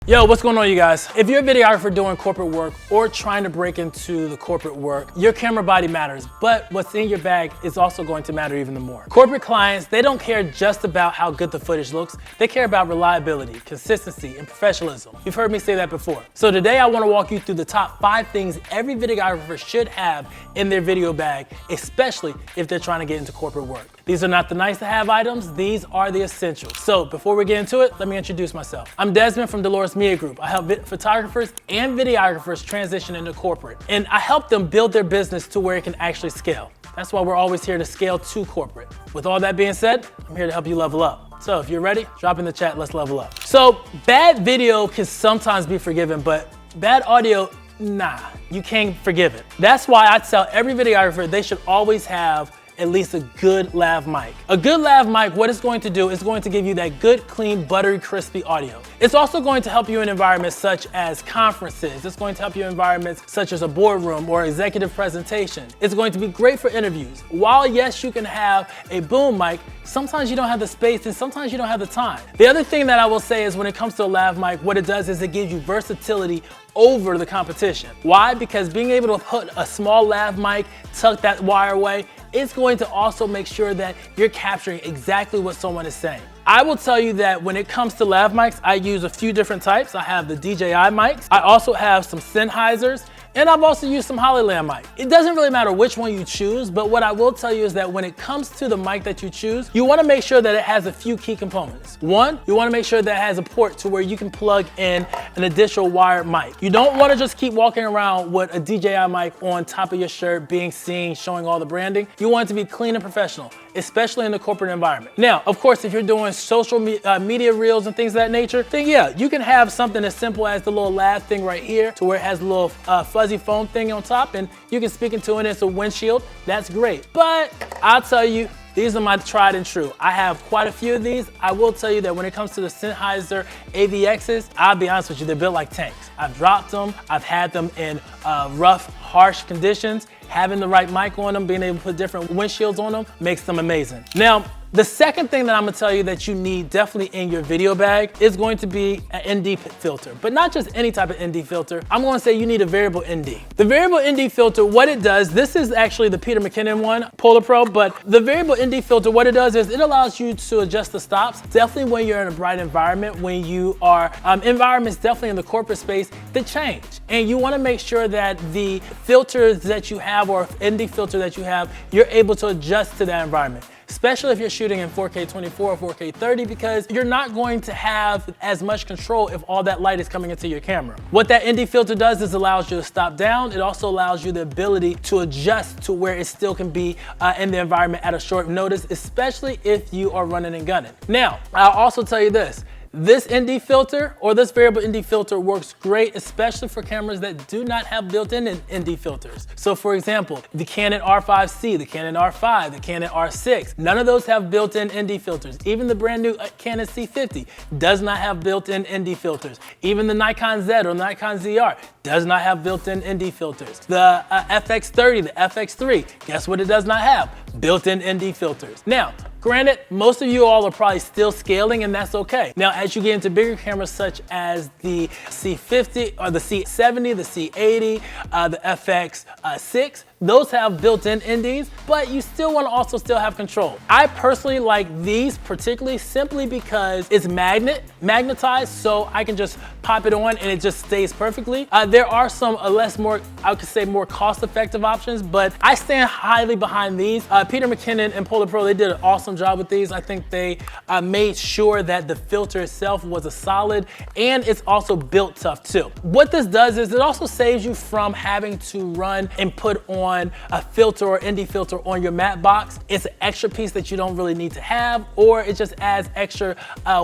Yo, what's going on, you guys? If you're a videographer doing corporate work or trying to break into the corporate work, your camera body matters, but what's in your bag is also going to matter even more. Corporate clients, they don't care just about how good the footage looks. They care about reliability, consistency, and professionalism. You've heard me say that before. So today I want to walk you through the top 5 things every videographer should have in their video bag, especially if they're trying to get into corporate work. These are not the nice to have items, these are the essentials. So before we get into it, let me introduce myself. I'm Desmond from Lav Mic Group. I help photographers and videographers transition into corporate, and I help them build their business to where it can actually scale. That's why we're always here to scale to corporate. With all that being said, I'm here to help you level up. So if you're ready, drop in the chat, let's level up. So bad video can sometimes be forgiven, but bad audio, nah, you can't forgive it. That's why I tell every videographer they should always have at least a good lav mic. A good lav mic, what it's going to do is going to give you that good, clean, buttery, crispy audio. It's also going to help you in environments such as conferences. It's going to help you in environments such as a boardroom or executive presentation. It's going to be great for interviews. While yes, you can have a boom mic, sometimes you don't have the space and sometimes you don't have the time. The other thing that I will say is when it comes to a lav mic, what it does is it gives you versatility over the competition. Why? Because being able to put a small lav mic, tuck that wire away, it's going to also make sure that you're capturing exactly what someone is saying. I will tell you that when it comes to lav mics, I use a few different types. I have the DJI mics. I also have some Sennheisers. And I've also used some Hollyland mic. It doesn't really matter which one you choose, but what I will tell you is that when it comes to the mic that you choose, you wanna make sure that it has a few key components. One, you wanna make sure that it has a port to where you can plug in an additional wired mic. You don't wanna just keep walking around with a DJI mic on top of your shirt, being seen, showing all the branding. You want it to be clean and professional, especially in the corporate environment. Now, of course, if you're doing social media reels and things of that nature, then yeah, you can have something as simple as the little lav thing right here to where it has a little fuzzy foam thing on top and you can speak into it as a windshield. That's great. But I'll tell you, these are my tried and true. I have quite a few of these. I will tell you that when it comes to the Sennheiser AVXs, I'll be honest with you, they're built like tanks. I've dropped them. I've had them in rough, harsh conditions. Having the right mic on them, being able to put different windshields on them makes them amazing. Now, the second thing that I'm gonna tell you that you need definitely in your video bag is going to be an ND filter, but not just any type of ND filter. I'm gonna say you need a variable ND. The variable ND filter, what it does, this is actually the Peter McKinnon one, Polar Pro, but the variable ND filter, what it does is it allows you to adjust the stops, definitely when you're in a bright environment, when you are, environments definitely in the corporate space that change. And you wanna make sure that the filters that you have or ND filter that you have, you're able to adjust to that environment. Especially if you're shooting in 4K 24 or 4K 30, because you're not going to have as much control if all that light is coming into your camera. What that ND filter does is allows you to stop down. It also allows you the ability to adjust to where it still can be in the environment at a short notice, especially if you are running and gunning. Now, I'll also tell you this. This ND filter or this variable ND filter works great, especially for cameras that do not have built-in ND filters. So for example, the Canon R5C, the Canon R5, the Canon R6, none of those have built-in ND filters. Even the brand new Canon C50 does not have built-in ND filters. Even the Nikon Z or Nikon ZR does not have built-in ND filters. The FX30, the FX3, guess what it does not have? Built-in ND filters. Now, granted, most of you all are probably still scaling and that's okay. Now, as you get into bigger cameras such as the C50 or the C70, the C80, the FX6, those have built-in NDs, but you still want to also still have control. I personally like these particularly simply because it's magnetized, so I can just pop it on and it just stays perfectly. There are some I could say more cost-effective options, but I stand highly behind these. Peter McKinnon and Polar Pro, they did an awesome job with these. I think they made sure that the filter itself was a solid and it's also built tough too. What this does is it also saves you from having to run and put on a filter or ND filter on your matte box. It's an extra piece that you don't really need to have, or it just adds extra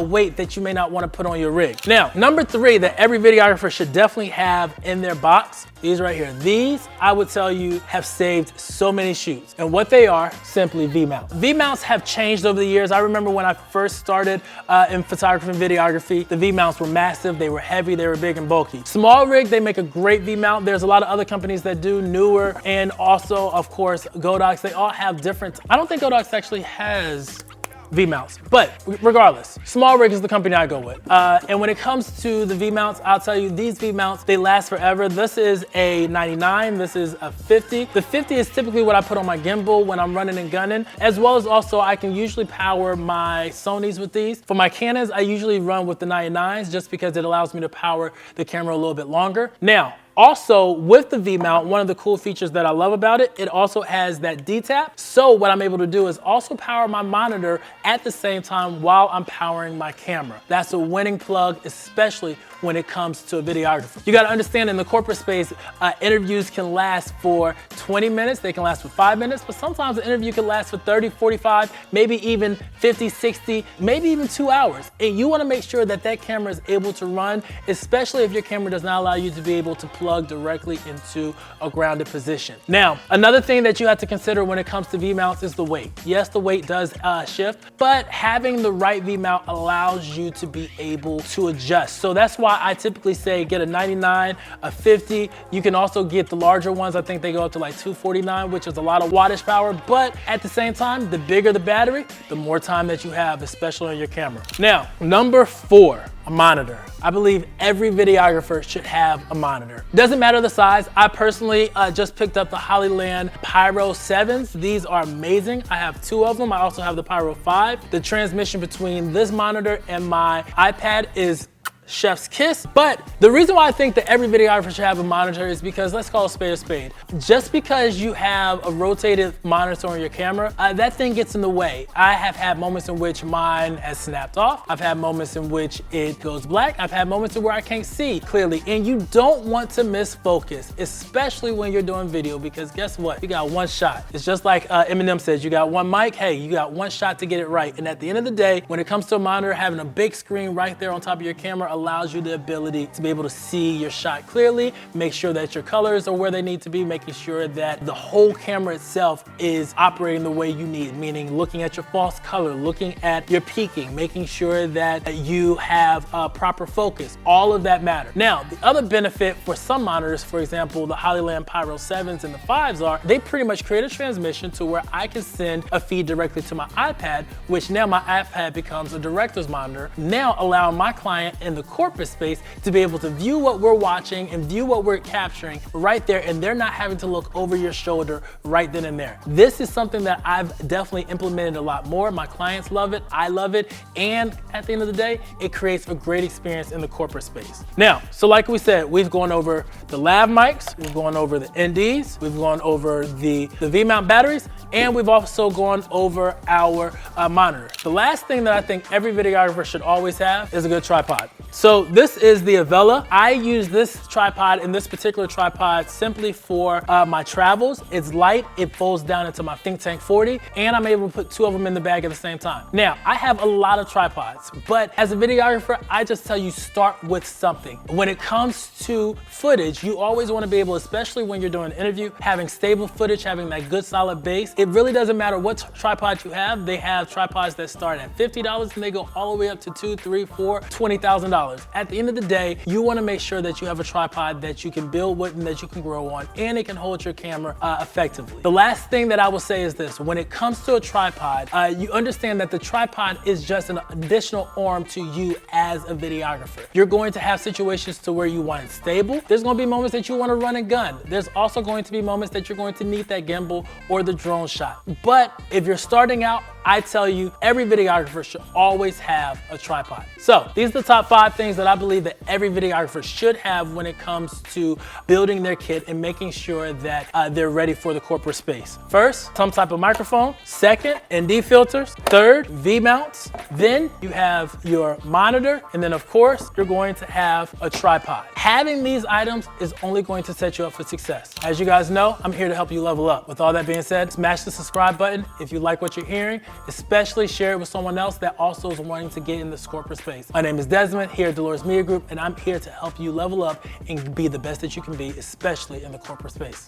weight that you may not want to put on your rig. Now, number 3 that every videographer should definitely have in their box, these right here. These, I would tell you, have saved so many shoots. And what they are, simply V-mounts. V-mounts have changed over the years. I remember when I first started in photography and videography, the V-mounts were massive, they were heavy, they were big and bulky. Small rig, they make a great V-mount. There's a lot of other companies that do newer, and also, of course, Godox. They all have different, I don't think Godox actually has V-mounts. But regardless, Small Rig is the company I go with. And when it comes to the V-mounts, I'll tell you, these V-mounts, they last forever. This is a 99, this is a 50. The 50 is typically what I put on my gimbal when I'm running and gunning, as well as also I can usually power my Sonys with these. For my Canons, I usually run with the 99s just because it allows me to power the camera a little bit longer. Now, also, with the V-mount, one of the cool features that I love about it, it also has that D-tap. So what I'm able to do is also power my monitor at the same time while I'm powering my camera. That's a winning plug, especially when it comes to a videographer. You gotta understand, in the corporate space, interviews can last for 20 minutes, they can last for 5 minutes, but sometimes an interview can last for 30, 45, maybe even 50, 60, maybe even 2 hours. And you wanna make sure that that camera is able to run, especially if your camera does not allow you to be able to plug directly into a grounded position. Now, another thing that you have to consider when it comes to V-mounts is the weight. Yes, the weight does shift, but having the right V-mount allows you to be able to adjust. So that's why I typically say get a 99, a 50. You can also get the larger ones. I think they go up to like 249, which is a lot of wattage power, but at the same time, the bigger the battery, the more time that you have, especially on your camera. Now, number 4, a monitor. I believe every videographer should have a monitor. Doesn't matter the size. I personally just picked up the Hollyland Pyro 7s. These are amazing. I have 2 of them. I also have the Pyro 5. The transmission between this monitor and my iPad is chef's kiss. But the reason why I think that every videographer should have a monitor is because, let's call a spade a spade. Just because you have a rotated monitor on your camera, that thing gets in the way. I have had moments in which mine has snapped off. I've had moments in which it goes black. I've had moments where I can't see clearly. And you don't want to miss focus, especially when you're doing video, because guess what? You got one shot. It's just like Eminem says, you got one mic, hey, you got one shot to get it right. And at the end of the day, when it comes to a monitor, having a big screen right there on top of your camera allows you the ability to be able to see your shot clearly, make sure that your colors are where they need to be, making sure that the whole camera itself is operating the way you need, meaning looking at your false color, looking at your peaking, making sure that you have proper focus. All of that matters. Now, the other benefit for some monitors, for example, the Hollyland Pyro 7s and the 5s are, they pretty much create a transmission to where I can send a feed directly to my iPad, which now my iPad becomes a director's monitor, now allowing my client in the corporate space to be able to view what we're watching and view what we're capturing right there, and they're not having to look over your shoulder right then and there. This is something that I've definitely implemented a lot more. My clients love it, I love it, and at the end of the day, it creates a great experience in the corporate space. Now, so like we said, we've gone over the Lav mics, we've gone over the NDs, we've gone over the V-mount batteries, and we've also gone over our monitor. The last thing that I think every videographer should always have is a good tripod. So this is the Avella. I use this tripod and this particular tripod simply for my travels. It's light, it folds down into my Think Tank 40, and I'm able to put 2 of them in the bag at the same time. Now, I have a lot of tripods, but as a videographer, I just tell you, start with something. When it comes to footage, you always want to be able, especially when you're doing an interview, having stable footage, having that good solid base. It really doesn't matter what tripod you have. They have tripods that start at $50 and they go all the way up to $2,000, $3,000, $4,000, $20,000. At the end of the day, you want to make sure that you have a tripod that you can build with and that you can grow on, and it can hold your camera effectively. The last thing that I will say is this: when it comes to a tripod, you understand that the tripod is just an additional arm to you as a videographer. You're going to have situations to where you want it stable. There's going to be moments that you want to run and gun. There's also going to be moments that you're going to need that gimbal or the drone shot. But if you're starting out, I tell you, every videographer should always have a tripod. So these are the top 5 things that I believe that every videographer should have when it comes to building their kit and making sure that they're ready for the corporate space. First, some type of microphone. Second, ND filters. Third, V-mounts. Then you have your monitor. And then of course, you're going to have a tripod. Having these items is only going to set you up for success. As you guys know, I'm here to help you level up. With all that being said, smash the subscribe button if you like what you're hearing. Especially share it with someone else that also is wanting to get in this corporate space. My name is Desmond here at Dolores Media Group, and I'm here to help you level up and be the best that you can be, especially in the corporate space.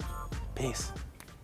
Peace.